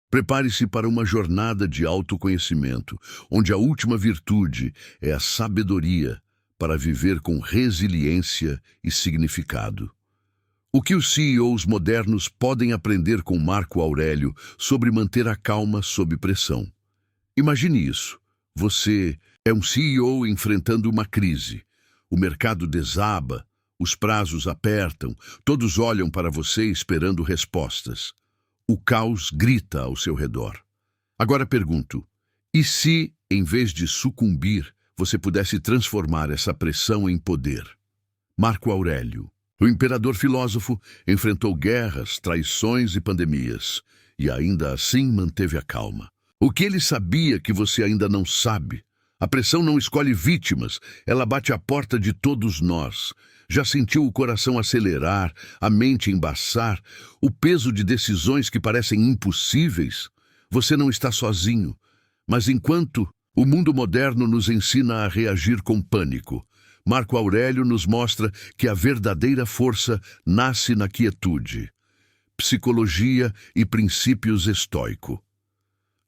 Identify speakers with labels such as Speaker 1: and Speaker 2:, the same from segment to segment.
Speaker 1: Prepare-se para uma jornada de autoconhecimento, onde a última virtude é a sabedoria para viver com resiliência e significado. O que os CEOs modernos podem aprender com Marco Aurélio sobre manter a calma sob pressão? Imagine isso. Você é um CEO enfrentando uma crise. O mercado desaba, os prazos apertam, todos olham para você esperando respostas. O caos grita ao seu redor. Agora pergunto, e se, em vez de sucumbir, você pudesse transformar essa pressão em poder? Marco Aurélio, o imperador filósofo, enfrentou guerras, traições e pandemias, e ainda assim manteve a calma. O que ele sabia que você ainda não sabe? A pressão não escolhe vítimas, ela bate à porta de todos nós. Já sentiu o coração acelerar, a mente embaçar, o peso de decisões que parecem impossíveis? Você não está sozinho, mas enquanto o mundo moderno nos ensina a reagir com pânico, Marco Aurélio nos mostra que a verdadeira força nasce na quietude. Psicologia e princípios estoico.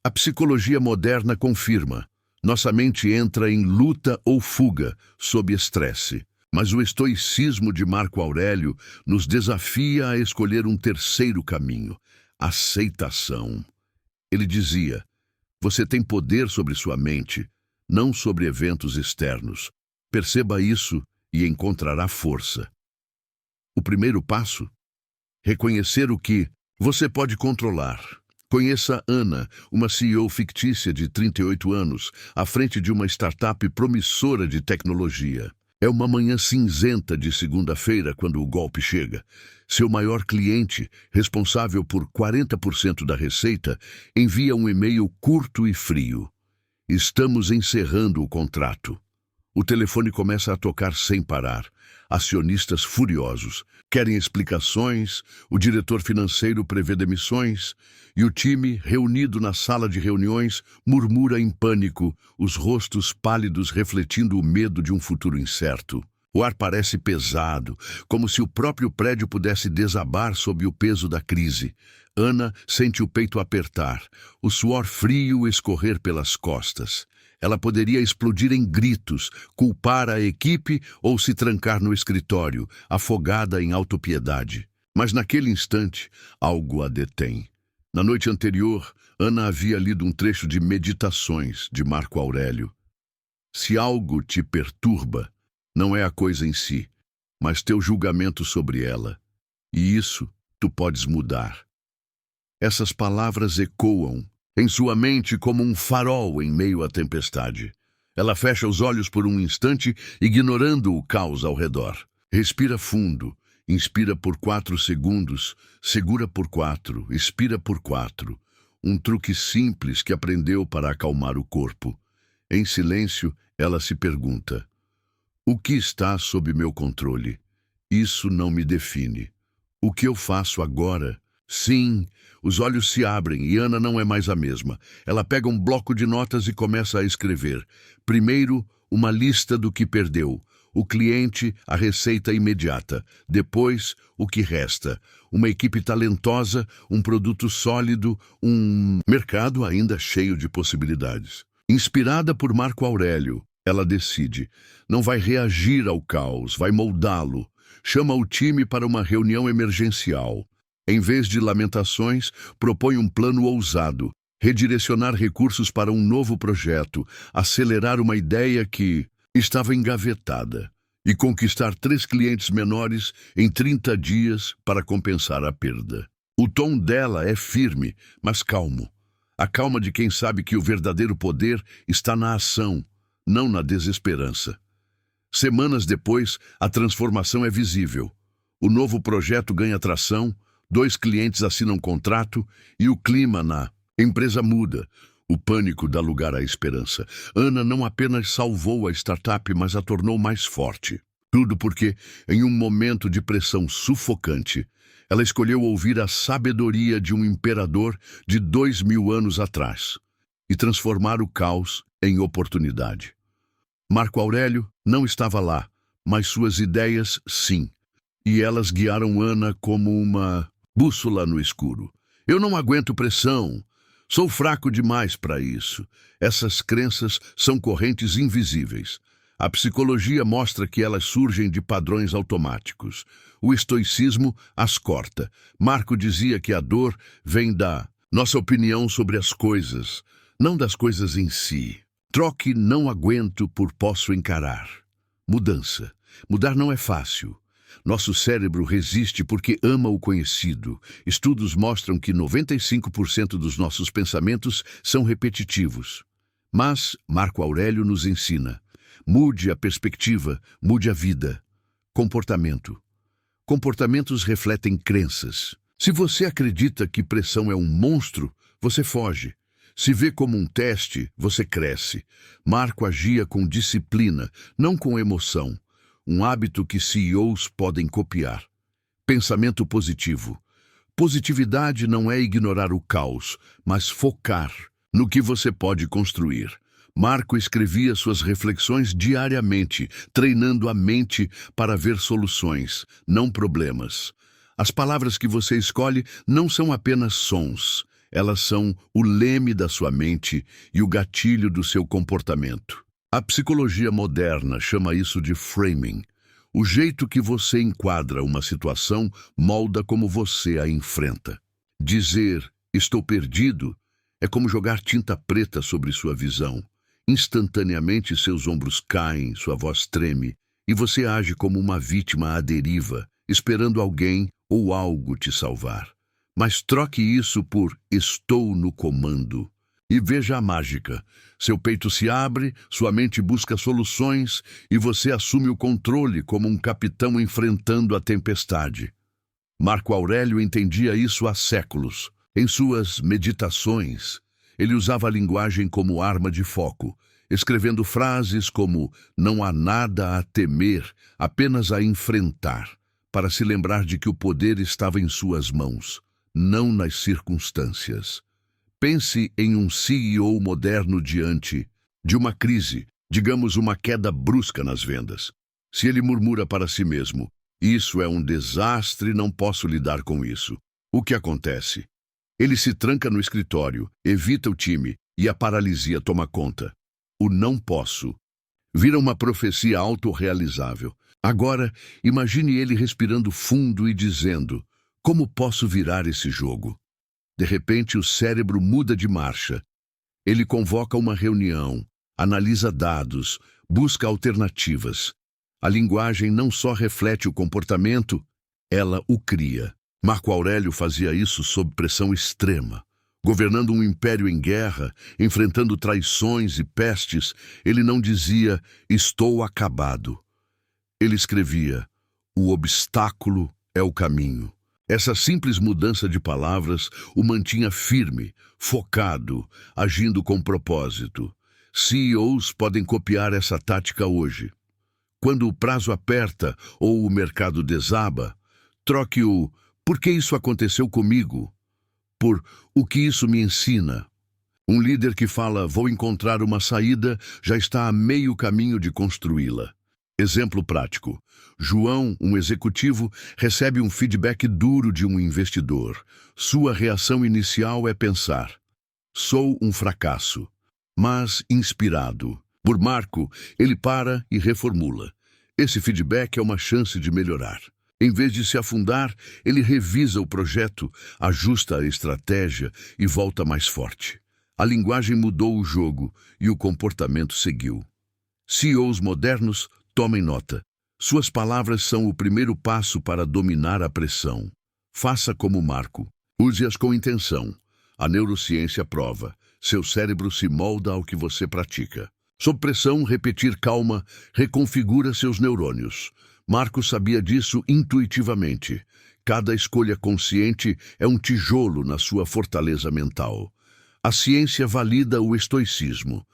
Speaker 1: A psicologia moderna confirma: nossa mente entra em luta ou fuga sob estresse. Mas o estoicismo de Marco Aurélio nos desafia a escolher um terceiro caminho: aceitação. Ele dizia: você tem poder sobre sua mente, não sobre eventos externos. Perceba isso e encontrará força. O primeiro passo? Reconhecer o que você pode controlar. Conheça Ana, uma CEO fictícia de 38 anos, à frente de uma startup promissora de tecnologia. É uma manhã cinzenta de segunda-feira quando o golpe chega. Seu maior cliente, responsável por 40% da receita, envia um e-mail curto e frio. Estamos encerrando o contrato. O telefone começa a tocar sem parar. Acionistas furiosos querem explicações, o diretor financeiro prevê demissões e o time, reunido na sala de reuniões, murmura em pânico, os rostos pálidos refletindo o medo de um futuro incerto. O ar parece pesado, como se o próprio prédio pudesse desabar sob o peso da crise. Ana sente o peito apertar, o suor frio escorrer pelas costas. Ela poderia explodir em gritos, culpar a equipe ou se trancar no escritório, afogada em autopiedade. Mas naquele instante, algo a detém. Na noite anterior, Ana havia lido um trecho de Meditações, de Marco Aurélio. Se algo te perturba, não é a coisa em si, mas teu julgamento sobre ela. E isso tu podes mudar. Essas palavras ecoam em sua mente como um farol em meio à tempestade. Ela fecha os olhos por um instante, ignorando o caos ao redor. Respira fundo, inspira por 4 segundos, segura por 4, expira por 4. Um truque simples que aprendeu para acalmar o corpo. Em silêncio, ela se pergunta: o que está sob meu controle? Isso não me define. O que eu faço agora? Sim, os olhos se abrem e Ana não é mais a mesma. Ela pega um bloco de notas e começa a escrever. Primeiro, uma lista do que perdeu. O cliente, a receita imediata. Depois, o que resta. Uma equipe talentosa, um produto sólido, um mercado ainda cheio de possibilidades. Inspirada por Marco Aurélio, ela decide. Não vai reagir ao caos, vai moldá-lo. Chama o time para uma reunião emergencial. Em vez de lamentações, propõe um plano ousado, redirecionar recursos para um novo projeto, acelerar uma ideia que estava engavetada e conquistar 3 clientes menores em 30 dias para compensar a perda. O tom dela é firme, mas calmo. A calma de quem sabe que o verdadeiro poder está na ação, não na desesperança. Semanas depois, a transformação é visível. O novo projeto ganha tração, 2 clientes assinam contrato e o clima na empresa muda. O pânico dá lugar à esperança. Ana não apenas salvou a startup, mas a tornou mais forte. Tudo porque, em um momento de pressão sufocante, ela escolheu ouvir a sabedoria de um imperador de 2000 anos atrás e transformar o caos em oportunidade. Marco Aurélio não estava lá, mas suas ideias, sim. E elas guiaram Ana como uma bússola no escuro. Eu não aguento pressão. Sou fraco demais para isso. Essas crenças são correntes invisíveis. A psicologia mostra que elas surgem de padrões automáticos. O estoicismo as corta. Marco dizia que a dor vem da nossa opinião sobre as coisas, não das coisas em si. Troque não aguento por posso encarar. Mudança. Mudar não é fácil. Nosso cérebro resiste porque ama o conhecido. Estudos mostram que 95% dos nossos pensamentos são repetitivos. Mas Marco Aurélio nos ensina: mude a perspectiva, mude a vida. Comportamento. Comportamentos refletem crenças. Se você acredita que pressão é um monstro, você foge. Se vê como um teste, você cresce. Marco agia com disciplina, não com emoção. Um hábito que CEOs podem copiar. Pensamento positivo. Positividade não é ignorar o caos, mas focar no que você pode construir. Marco escrevia suas reflexões diariamente, treinando a mente para ver soluções, não problemas. As palavras que você escolhe não são apenas sons, elas são o leme da sua mente e o gatilho do seu comportamento. A psicologia moderna chama isso de framing. O jeito que você enquadra uma situação molda como você a enfrenta. Dizer "estou perdido" é como jogar tinta preta sobre sua visão. Instantaneamente seus ombros caem, sua voz treme, e você age como uma vítima à deriva, esperando alguém ou algo te salvar. Mas troque isso por "estou no comando". E veja a mágica. Seu peito se abre, sua mente busca soluções e você assume o controle como um capitão enfrentando a tempestade. Marco Aurélio entendia isso há séculos. Em suas meditações, ele usava a linguagem como arma de foco, escrevendo frases como "não há nada a temer, apenas a enfrentar", para se lembrar de que o poder estava em suas mãos, não nas circunstâncias. Pense em um CEO moderno diante de uma crise, digamos uma queda brusca nas vendas. Se ele murmura para si mesmo, "isso é um desastre, não posso lidar com isso", o que acontece? Ele se tranca no escritório, evita o time e a paralisia toma conta. O "não posso" vira uma profecia autorrealizável. Agora, imagine ele respirando fundo e dizendo: "Como posso virar esse jogo?" De repente, o cérebro muda de marcha. Ele convoca uma reunião, analisa dados, busca alternativas. A linguagem não só reflete o comportamento, ela o cria. Marco Aurélio fazia isso sob pressão extrema. Governando um império em guerra, enfrentando traições e pestes, ele não dizia "estou acabado". Ele escrevia "o obstáculo é o caminho". Essa simples mudança de palavras o mantinha firme, focado, agindo com propósito. CEOs podem copiar essa tática hoje. Quando o prazo aperta ou o mercado desaba, troque o "por que isso aconteceu comigo?" por "o que isso me ensina?" Um líder que fala "vou encontrar uma saída" já está a meio caminho de construí-la. Exemplo prático. João, um executivo, recebe um feedback duro de um investidor. Sua reação inicial é pensar: "sou um fracasso", mas inspirado por Marco, ele para e reformula. Esse feedback é uma chance de melhorar. Em vez de se afundar, ele revisa o projeto, ajusta a estratégia e volta mais forte. A linguagem mudou o jogo e o comportamento seguiu. CEOs modernos, tomem nota. Suas palavras são o primeiro passo para dominar a pressão. Faça como Marco. Use-as com intenção. A neurociência prova. Seu cérebro se molda ao que você pratica. Sob pressão, repetir calma reconfigura seus neurônios. Marco sabia disso intuitivamente. Cada escolha consciente é um tijolo na sua fortaleza mental. A ciência valida o estoicismo.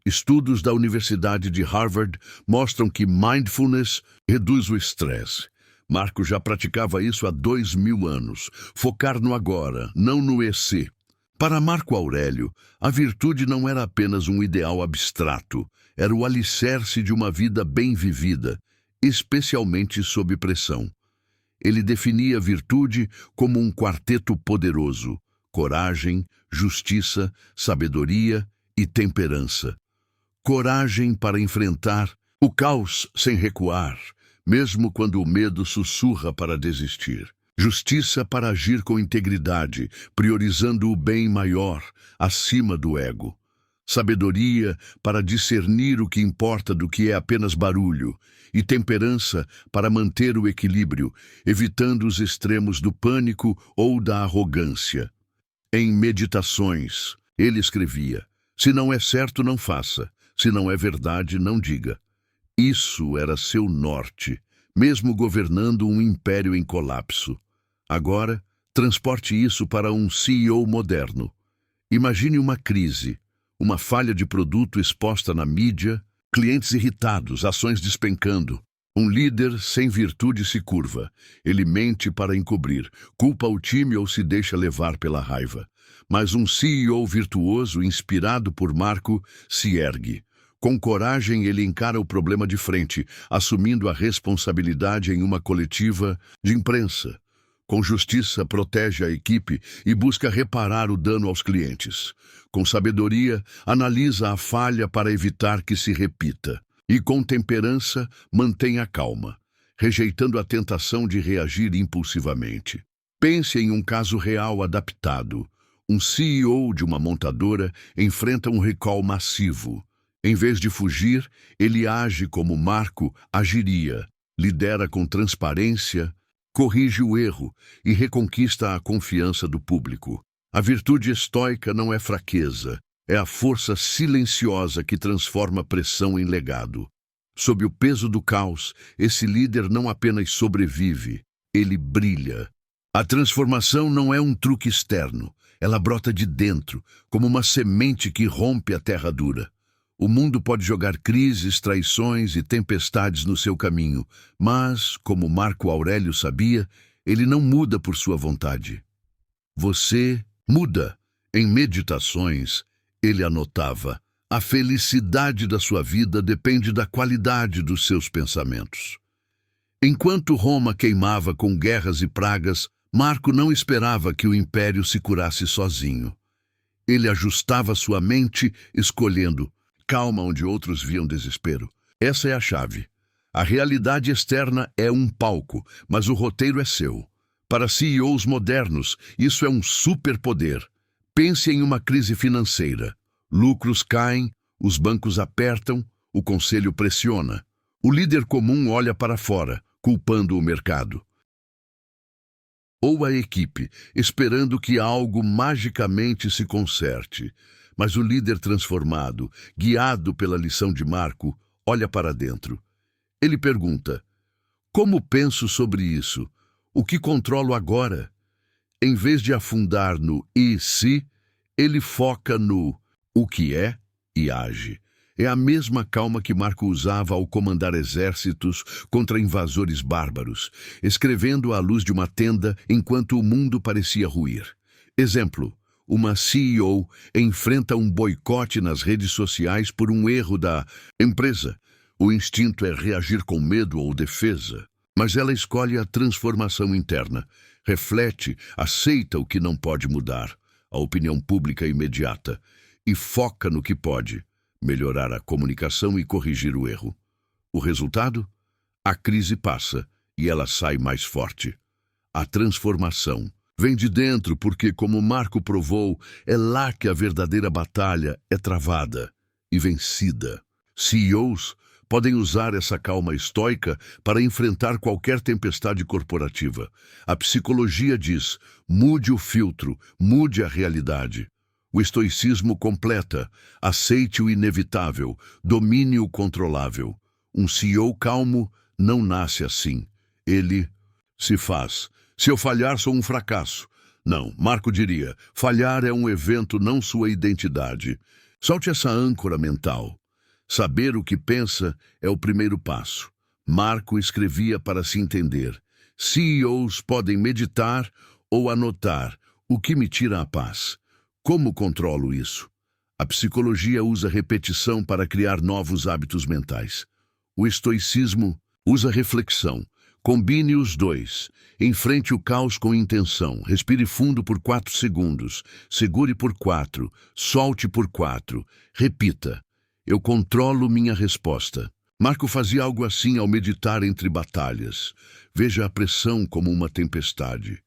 Speaker 1: Estudos da Universidade de Harvard mostram que mindfulness reduz o estresse. Marco já praticava isso há 2000 anos. Focar no agora, não no EC. Para Marco Aurélio, a virtude não era apenas um ideal abstrato, era o alicerce de uma vida bem vivida, especialmente sob pressão. Ele definia a virtude como um quarteto poderoso: coragem, justiça, sabedoria e temperança. Coragem para enfrentar o caos sem recuar, mesmo quando o medo sussurra para desistir. Justiça para agir com integridade, priorizando o bem maior acima do ego. Sabedoria para discernir o que importa do que é apenas barulho. E temperança para manter o equilíbrio, evitando os extremos do pânico ou da arrogância. Em Meditações, ele escrevia: se não é certo, não faça. Se não é verdade, não diga. Isso era seu norte, mesmo governando um império em colapso. Agora, transporte isso para um CEO moderno. Imagine uma crise, uma falha de produto exposta na mídia, clientes irritados, ações despencando. Um líder sem virtude se curva. Ele mente para encobrir, culpa o time ou se deixa levar pela raiva. Mas um CEO virtuoso, inspirado por Marco, se ergue. Com coragem, ele encara o problema de frente, assumindo a responsabilidade em uma coletiva de imprensa. Com justiça, protege a equipe e busca reparar o dano aos clientes. Com sabedoria, analisa a falha para evitar que se repita. E com temperança, mantém a calma, rejeitando a tentação de reagir impulsivamente. Pense em um caso real adaptado. Um CEO de uma montadora enfrenta um recall massivo. Em vez de fugir, ele age como Marco agiria, lidera com transparência, corrige o erro e reconquista a confiança do público. A virtude estoica não é fraqueza, é a força silenciosa que transforma pressão em legado. Sob o peso do caos, esse líder não apenas sobrevive, ele brilha. A transformação não é um truque externo, ela brota de dentro, como uma semente que rompe a terra dura. O mundo pode jogar crises, traições e tempestades no seu caminho, mas, como Marco Aurélio sabia, ele não muda por sua vontade. Você muda. Em Meditações, ele anotava: a felicidade da sua vida depende da qualidade dos seus pensamentos. Enquanto Roma queimava com guerras e pragas, Marco não esperava que o império se curasse sozinho. Ele ajustava sua mente, escolhendo calma onde outros viam desespero. Essa é a chave. A realidade externa é um palco, mas o roteiro é seu. Para CEOs modernos, isso é um superpoder. Pense em uma crise financeira. Lucros caem, os bancos apertam, o conselho pressiona. O líder comum olha para fora, culpando o mercado. Ou a equipe, esperando que algo magicamente se conserte. Mas o líder transformado, guiado pela lição de Marco, olha para dentro. Ele pergunta: como penso sobre isso? O que controlo agora? Em vez de afundar no e se, ele foca no o que é e age. É a mesma calma que Marco usava ao comandar exércitos contra invasores bárbaros, escrevendo à luz de uma tenda enquanto o mundo parecia ruir. Exemplo: uma CEO enfrenta um boicote nas redes sociais por um erro da empresa. O instinto é reagir com medo ou defesa, mas ela escolhe a transformação interna, reflete, aceita o que não pode mudar, a opinião pública imediata, e foca no que pode, melhorar a comunicação e corrigir o erro. O resultado? A crise passa e ela sai mais forte. A transformação vem de dentro porque, como Marco provou, é lá que a verdadeira batalha é travada e vencida. CEOs podem usar essa calma estoica para enfrentar qualquer tempestade corporativa. A psicologia diz: mude o filtro, mude a realidade. O estoicismo completa: aceite o inevitável, domine o controlável. Um CEO calmo não nasce assim. Ele se faz. Se eu falhar, sou um fracasso. Não, Marco diria: falhar é um evento, não sua identidade. Solte essa âncora mental. Saber o que pensa é o primeiro passo. Marco escrevia para se entender: CEOs podem meditar ou anotar o que me tira a paz. Como controlo isso? A psicologia usa repetição para criar novos hábitos mentais. O estoicismo usa reflexão. Combine os dois. Enfrente o caos com intenção. Respire fundo por 4 segundos. Segure por 4. Solte por 4. Repita. Eu controlo minha resposta. Marco fazia algo assim ao meditar entre batalhas. Veja a pressão como uma tempestade.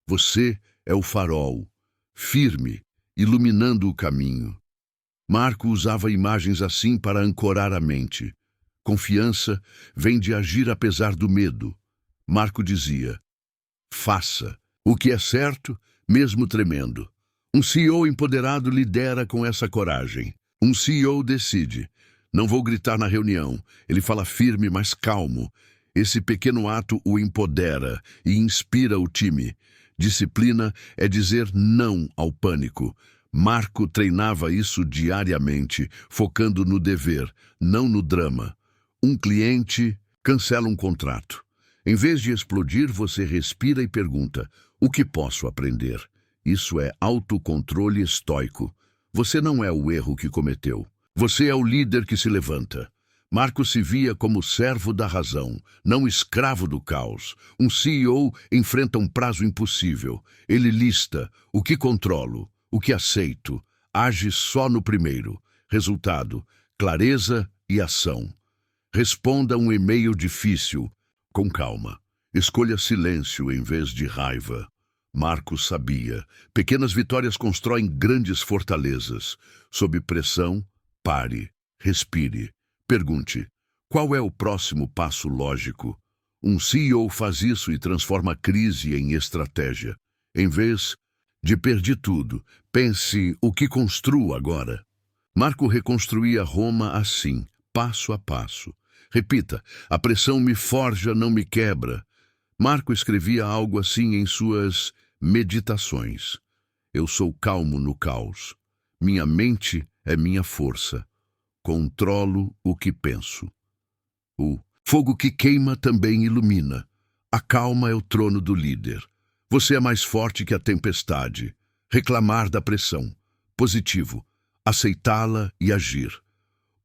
Speaker 1: Você é o farol, firme, iluminando o caminho. Marco usava imagens assim para ancorar a mente. Confiança vem de agir apesar do medo. Marco dizia: faça o que é certo, mesmo tremendo. Um CEO empoderado lidera com essa coragem. Um CEO decide: não vou gritar na reunião. Ele fala firme, mas calmo. Esse pequeno ato o empodera e inspira o time. Disciplina é dizer não ao pânico. Marco treinava isso diariamente, focando no dever, não no drama. Um cliente cancela um contrato. Em vez de explodir, você respira e pergunta: o que posso aprender? Isso é autocontrole estoico. Você não é o erro que cometeu. Você é o líder que se levanta. Marco se via como servo da razão, não escravo do caos. Um CEO enfrenta um prazo impossível. Ele lista: o que controlo, o que aceito, age só no primeiro. Resultado: clareza e ação. Responda um e-mail difícil, com calma. Escolha silêncio em vez de raiva. Marco sabia: pequenas vitórias constroem grandes fortalezas. Sob pressão, pare, respire. Pergunte: qual é o próximo passo lógico? Um CEO faz isso e transforma a crise em estratégia. Em vez de perder tudo, pense: o que construo agora? Marco reconstruía Roma assim, passo a passo. Repita: a pressão me forja, não me quebra. Marco escrevia algo assim em suas meditações. Eu sou calmo no caos. Minha mente é minha força. Controlo o que penso. O fogo que queima também ilumina. A calma é o trono do líder. Você é mais forte que a tempestade. Reclamar da pressão. Positivo. Aceitá-la e agir.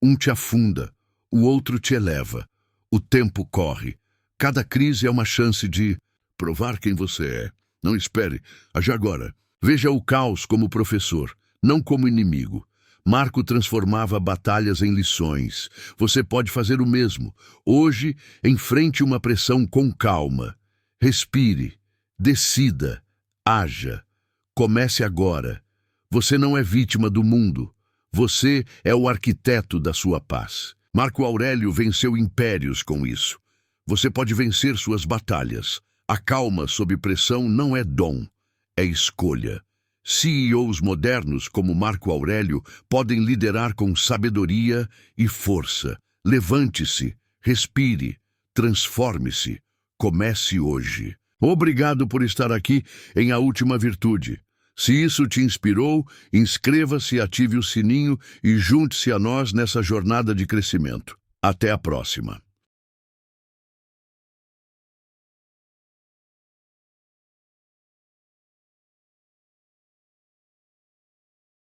Speaker 1: Um te afunda, o outro te eleva. O tempo corre. Cada crise é uma chance de provar quem você é. Não espere, age agora. Veja o caos como professor, não como inimigo. Marco transformava batalhas em lições. Você pode fazer o mesmo. Hoje, enfrente uma pressão com calma. Respire, decida, haja. Comece agora. Você não é vítima do mundo. Você é o arquiteto da sua paz. Marco Aurélio venceu impérios com isso. Você pode vencer suas batalhas. A calma sob pressão não é dom, é escolha. CEOs modernos como Marco Aurélio podem liderar com sabedoria e força. Levante-se, respire, transforme-se. Comece hoje. Obrigado por estar aqui em A Última Virtude. Se isso te inspirou, inscreva-se, ative o sininho e junte-se a nós nessa jornada de crescimento. Até a próxima.